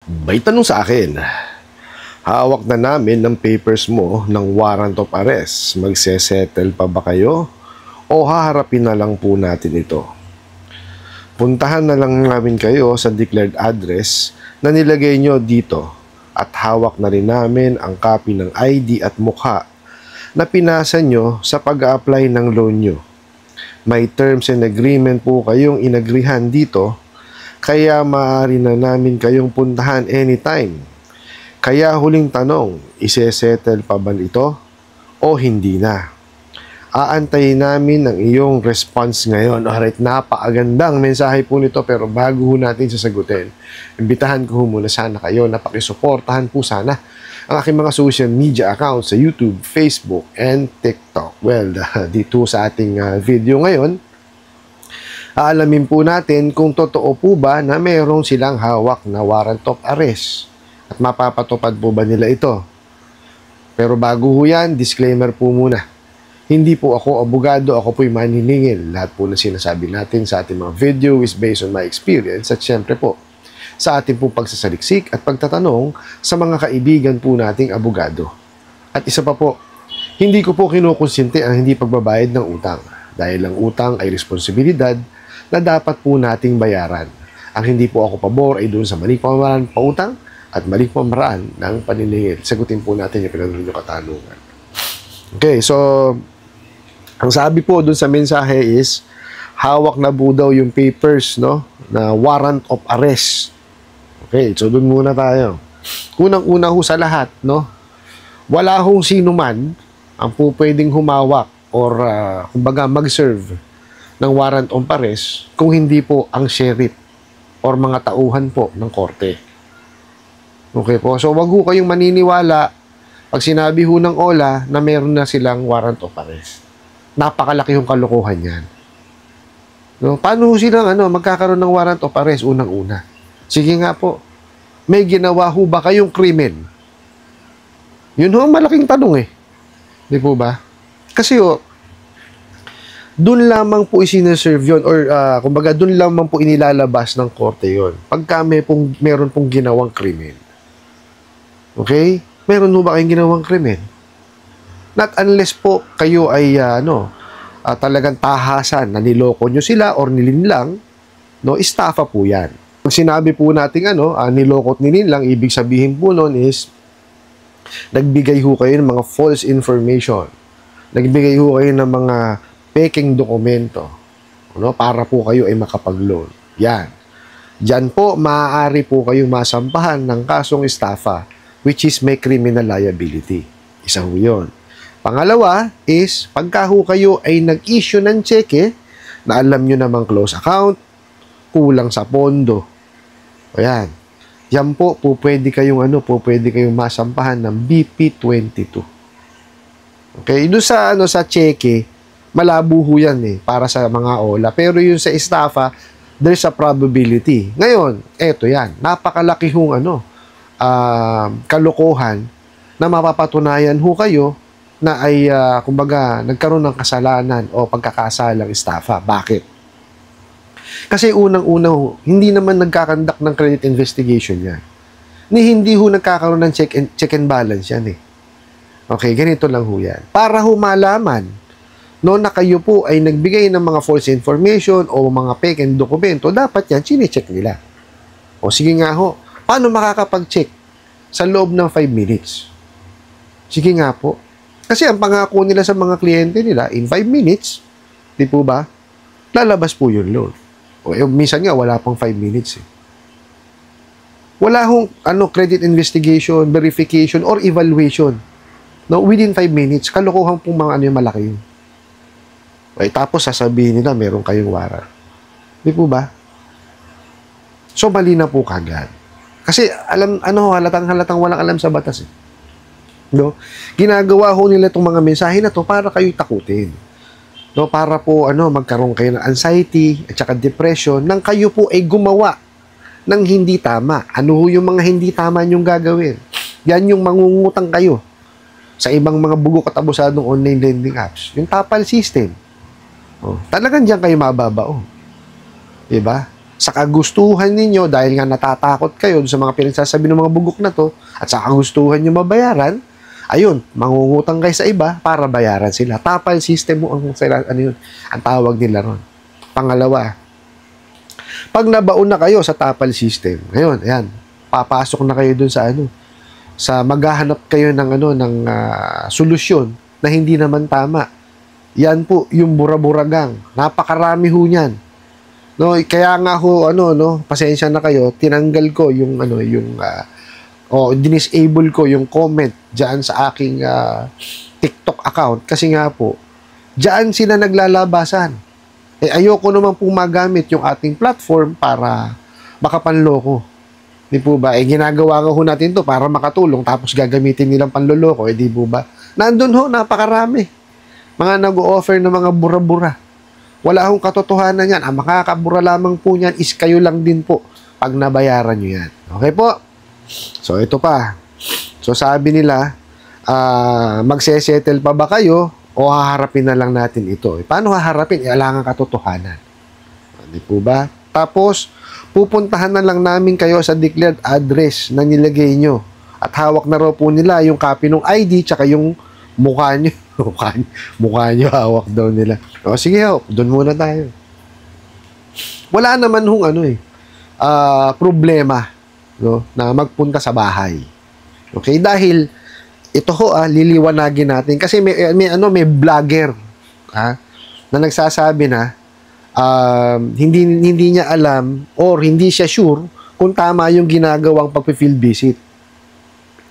May tanong sa akin, hawak na namin ng papers mo ng warrant of arrest. Magsesettle pa ba kayo? O haharapin na lang po natin ito? Puntahan na lang namin kayo sa declared address na nilagay nyo dito at hawak na rin namin ang copy ng ID at mukha na pinasa nyo sa pag-a-apply ng loan nyo. May terms and agreement po kayong inagrihan dito, kaya maaari na namin kayong puntahan anytime. Kaya huling tanong, isesettle pa ba ito o hindi na? Aantayin namin ang iyong response ngayon. Alright, napakagandang mensahe po nito, pero bago natin sasagutin, imbitahan ko muna sana kayo na pakisuportahan po sana ang aking mga social media accounts sa YouTube, Facebook, and TikTok. Well, dito sa ating video ngayon, aalamin po natin kung totoo po ba na mayroong silang hawak na warrant of arrest at mapapatupad po ba nila ito. Pero bago ho yan, disclaimer po muna. Hindi po ako abogado, ako po'y maniningil. Lahat po na sinasabi natin sa ating mga video is based on my experience at syempre po sa ating pong pagsasaliksik at pagtatanong sa mga kaibigan po nating abogado. At isa pa po, hindi ko po kinukonsinti ang hindi pagbabayad ng utang dahil ang utang ay responsibilidad na dapat po nating bayaran. Ang hindi po ako pabor ay doon sa maling pamamaraan pautang at maling pamamaraan ng paniningil. Sagutin po natin yung pinanunod yung katanungan. Okay, so ang sabi po doon sa mensahe is hawak na po daw yung papers, no, na warrant of arrest. Okay, so doon muna tayo. Unang-una ho sa lahat, no, wala hong sino man ang po pwedeng humawak or kumbaga mag-serve ng warrant of arrest kung hindi po ang sheriff or mga tauhan po ng korte. Okay po, so wag ho kayong maniniwala pag sinabi ho ng OLA na meron na silang warrant of arrest. Napakalaki yung kalokohan yan. No? Paano ho silang magkakaroon ng warrant of arrest unang-una? Sige nga po, may ginawa ho ba kayong krimen? Yun ho ang malaking tanong eh. Di po ba? Kasi doon lamang po isineserve yun or kumbaga doon lamang po inilalabas ng korte yun. Pagka meron pong ginawang krimen. Okay? Meron ho ba kayong ginawang krimen? Not unless po kayo ay talagang tahasan na niloko nyo sila or nilinlang, no, estafa po yan. Pag sinabi po natin niloko at nilinlang, ibig sabihin po nun is nagbigay ho kayo ng mga false information. Nagbigay ho kayo ng mga peking dokumento, no, para po kayo ay makapag-loan. Yan. Diyan po maaari po kayong masampahan ng kasong estafa, which is may criminal liability. Isa ho yun. Pangalawa is, pagka ho kayo ay nag-issue ng cheque na alam nyo namang close account, kulang sa pondo. Ayan. Yan po pwede kayong pwede kayong masampahan ng BP22. Okay, doon sa cheque, malabo ho yan para sa mga OLA. Pero yung sa estafa, there's a probability. Ngayon, eto yan. Napakalaki hong kalokohan na mapapatunayan ho kayo na ay, kumbaga, nagkaroon ng kasalanan o pagkakasalang estafa. Bakit? Kasi unang-una ho, hindi naman nagkakandak ng credit investigation yan. Hindi ho nagkakaroon ng check and balance yan Okay, ganito lang ho yan. Para ho malaman na kayo po ay nagbigay ng mga false information o mga fake and dokumento, dapat yan, chine-check nila. O sige nga ho, paano makakapag-check? Sa loob ng 5 minutes. Sige nga po. Kasi ang pangako nila sa mga kliyente nila, in 5 minutes, di po ba, lalabas po yung loan. O minsan nga, wala pang 5 minutes Wala hong credit investigation, verification, or evaluation. No, within 5 minutes, kalokohan pong mga yung malaki yun. Tapos sasabihin nila, meron kayong warrant. Di po ba? So, mali na po kagad. Kasi, halatang walang alam sa batas No? Ginagawa ho nila itong mga mensahe na to para kayo takutin. No? Para po, magkaroon kayo ng anxiety at saka depression nang kayo po ay gumawa ng hindi tama. Ano ho yung mga hindi tama nyong gagawin? Yan yung mangungutang kayo sa ibang mga bugo katabusadong online lending apps. Yung Tapal system. Talagang diyan kayo mababao. Diba? sa kagustuhan ninyo, dahil nga natatakot kayo sa mga pinagsasabi ng mga bugok na to, at sa kagustuhan nyo mabayaran, ayun, mangungutang kayo sa iba para bayaran sila. Tapal system mo ang, ano yun, ang tawag nila ron. Pangalawa, pag nabaon na kayo sa tapal system, ngayon, ayan, papasok na kayo dun sa ano, sa maghahanap kayo ng ano, ng solusyon na hindi naman tama. Yan po yung bura-buragang. Napakarami ho niyan. No, kaya nga ho ano no, pasensya na kayo, tinanggal ko yung ano, yung dinisable ko yung comment diyan sa aking TikTok account kasi nga po diyan sila naglalabasan. Eh ayoko naman pong magamit yung ating platform para makapanloko. Di po ba? Eh ginagawa nga ho natin to para makatulong tapos gagamitin nilang panloloko, eh di po ba? Nandun ho, napakarami. Mga nag-o-offer ng mga bura-bura. Wala akong katotohanan yan. Ang makakabura lamang po niyan is kayo lang din po pag nabayaran nyo yan. Okay po? So, ito pa. So, sabi nila, magsesettle pa ba kayo o haharapin na lang natin ito? Paano haharapin? Alangan katotohanan. Hindi po ba? Tapos, pupuntahan na lang namin kayo sa declared address na nilagay nyo. At hawak na raw po nila yung copy ng ID tsaka yung mukha nyo. Mukha nyo hawak daw nila. O sige ho, doon muna tayo. Wala naman hong ano problema no, na magpunta sa bahay. Okay, dahil ito ho liliwanagin natin kasi may vlogger na nagsasabi na hindi niya alam or hindi siya sure kung tama yung ginagawang pagpi-field visit.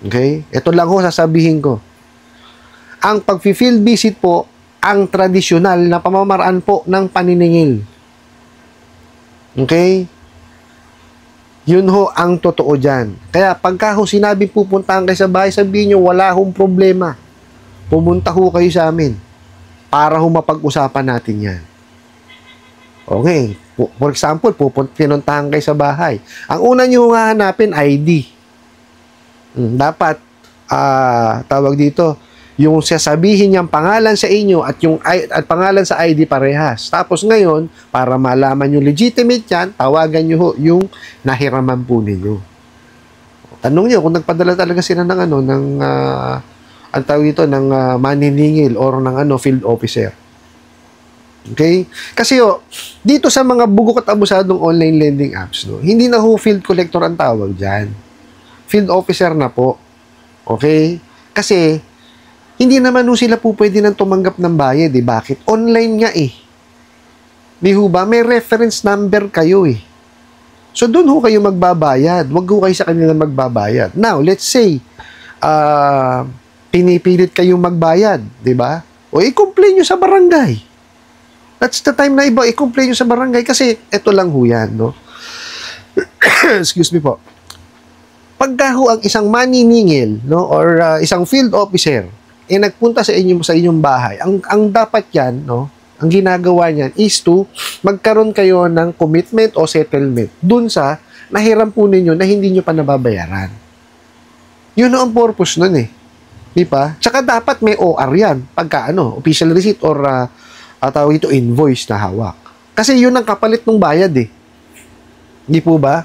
Okay? Ito lang ho sasabihin ko. Ang pag-field visit po, ang tradisyonal na pamamaraan po ng paniningil. Okay? Yun ho ang totoo dyan. Kaya pagka ho sinabi pupuntahan kayo sa bahay, sabihin nyo, wala hong problema. Pumunta ho kayo sa amin para ho mapag-usapan natin yan. Okay. For example, pinuntahan kayo sa bahay. Ang una nyo hahanapin, ID. Dapat, tawag dito, yung sasabihin niyang pangalan sa inyo at yung pangalan sa ID parehas. Tapos ngayon, para malaman yung legitimate yan, tawagan nyo ho yung nahiraman po ninyo. Tanong nyo kung nagpadala talaga sila ng ano, ng ang tawag ito, ng maniningil or ng ano, field officer. Okay? Kasi dito sa mga bugok at abusadong online lending apps, no, hindi na ho field collector ang tawag dyan. Field officer na po. Okay? Kasi hindi naman ho sila po pwede nang tumanggap ng bayad, eh. Bakit? Online nga, eh. Di ho ba? May reference number kayo, eh. So, doon ho kayo magbabayad. Huwag ho kayo sa kanila magbabayad. Now, let's say, pinipilit kayong magbayad, di ba? O, i-complain nyo sa barangay. That's the time na iba, i-complain nyo sa barangay kasi ito lang ho yan, no? Excuse me po. Pagka ho ang isang maniningil, no, or isang field officer, nagpunta sa inyong bahay, ang dapat yan, no, ang ginagawa niyan is to magkaroon kayo ng commitment o settlement dun sa nahiram po ninyo na hindi nyo pa nababayaran. Yun ang purpose nun, eh. Di ba? Tsaka dapat may OR yan, pagka official receipt or tawag ito invoice na hawak. Kasi yun ang kapalit ng bayad, eh. Di po ba?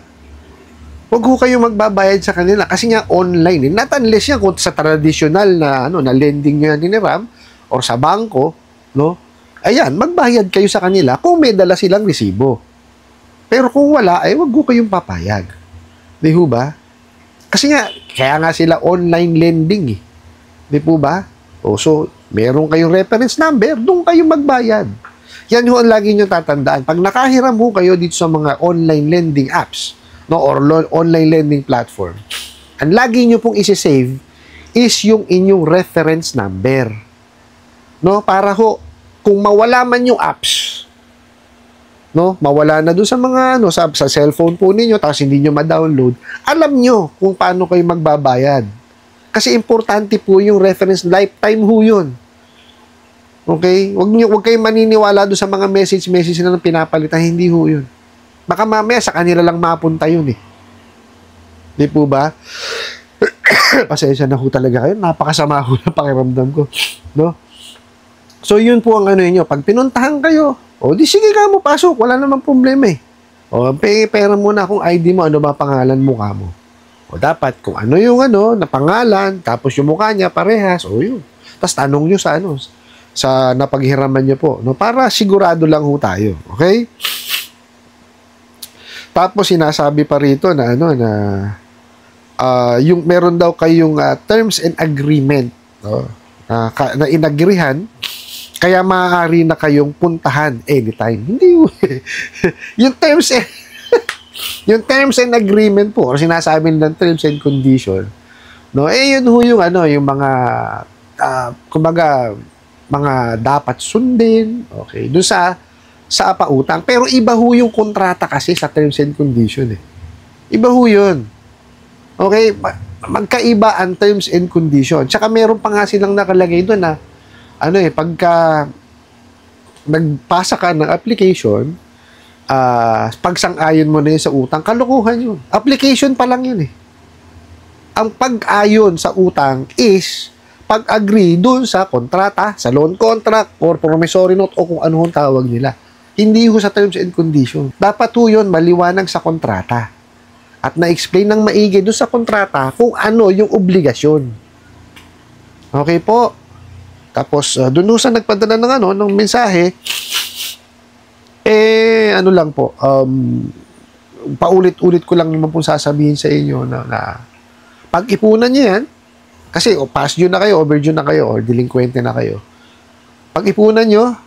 Huwag ho kayo magbabayad sa kanila kasi nga online. Not unless yan kung sa traditional na na lending nyo yan niniram or sa bangko, no? Ayan, magbayad kayo sa kanila kung may dala silang resibo. Pero kung wala, ay huwag ho kayong papayag. Di ho ba? Kasi nga, kaya nga sila online lending, eh. Di po ba? So, meron kayong reference number, doon kayo magbayad. Yan ho ang lagi nyo tatandaan. Pag nakahiram ho kayo dito sa mga online lending apps, no, or online lending platform, ang lagi nyo pong isi-save is yung inyong reference number. No, para ho, kung mawala man yung apps, no, mawala na doon sa mga sa cellphone po ninyo, tapos hindi nyo ma-download, alam nyo kung paano kayo magbabayad. Kasi importante po yung reference, lifetime ho yun. Okay? Huwag kayong maniniwala doon sa mga message na pinapalitan, hindi ho yun. Baka mamaya sa kanila lang mapunta yun, eh. Di po ba? Pasensya na ho talaga kayo. Napakasama ho na pakiramdam ko. No? So, yun po ang inyo. Pag pinuntahan kayo, di sige ka mo, pasok. Wala namang problema, eh. O, pera muna kung ID mo, ano ba pangalan mukha mo. O, dapat kung ano yung na pangalan, tapos yung mukha niya parehas, o yun. Tapos tanong nyo sa sa napaghiraman nyo po, no? Para sigurado lang ho tayo, okay? Tapos sinasabi pa rito na yung meron daw kayong terms and agreement, no? Na inagrihan, kaya maaari na kayong puntahan anytime. Hindi yung yung terms and agreement po, or sinasabi ng terms and condition, no? Yun ho yung yung mga kumbaga mga dapat sundin, okay, doon sa pautang. Pero iba ho yung kontrata kasi sa terms and condition Iba ho yun. Okay, magkaiba ang terms and condition. Tsaka meron pa nga silang nakalagay doon na pagka nagpasa ka ng application, pagsang-ayon mo na yun sa utang, kalokohan yun. Application pa lang yun Ang pag-ayon sa utang is pag-agree dun sa kontrata, sa loan contract, or promissory note, o kung ano ang tawag nila. Hindi ho sa terms and condition. Dapat ho yun maliwanag sa kontrata. At na-explain ng maigi dun sa kontrata kung ano yung obligasyon. Okay po? Tapos, dun sa nagpadala ng mensahe, lang po, paulit-ulit ko lang naman po sasabihin sa inyo na pag-ipunan nyo yan, kasi past due na kayo, overdue na kayo, or delinquente na kayo, pag-ipunan nyo,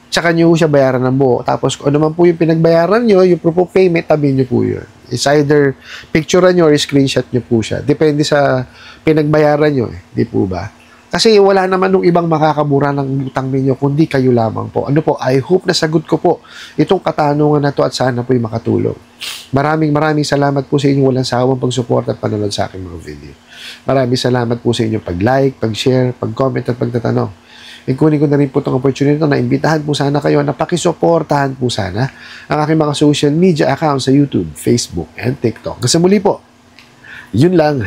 tsaka nyo siya bayaran ng buo. Tapos, kung ano man po yung pinagbayaran nyo, yung proof of payment, tabi nyo po yun. It's either picturean nyo or screenshot nyo po siya. Depende sa pinagbayaran nyo di po ba? Kasi wala naman nung ibang makakabura ng utang ninyo, kundi kayo lamang po. I hope na sagot ko po itong katanungan na to at sana po'y makatulong. Maraming salamat po sa inyong walang sawang pag-support at panonood sa aking mga video. Maraming salamat po sa inyong pag-like, pag-share, pag-comment at pagtatanong. Kunin ko na rin po itong opportunity na imbitahan po sana kayo na pakisuportahan po sana ang aking mga social media accounts sa YouTube, Facebook, and TikTok. Kasi muli po, yun lang.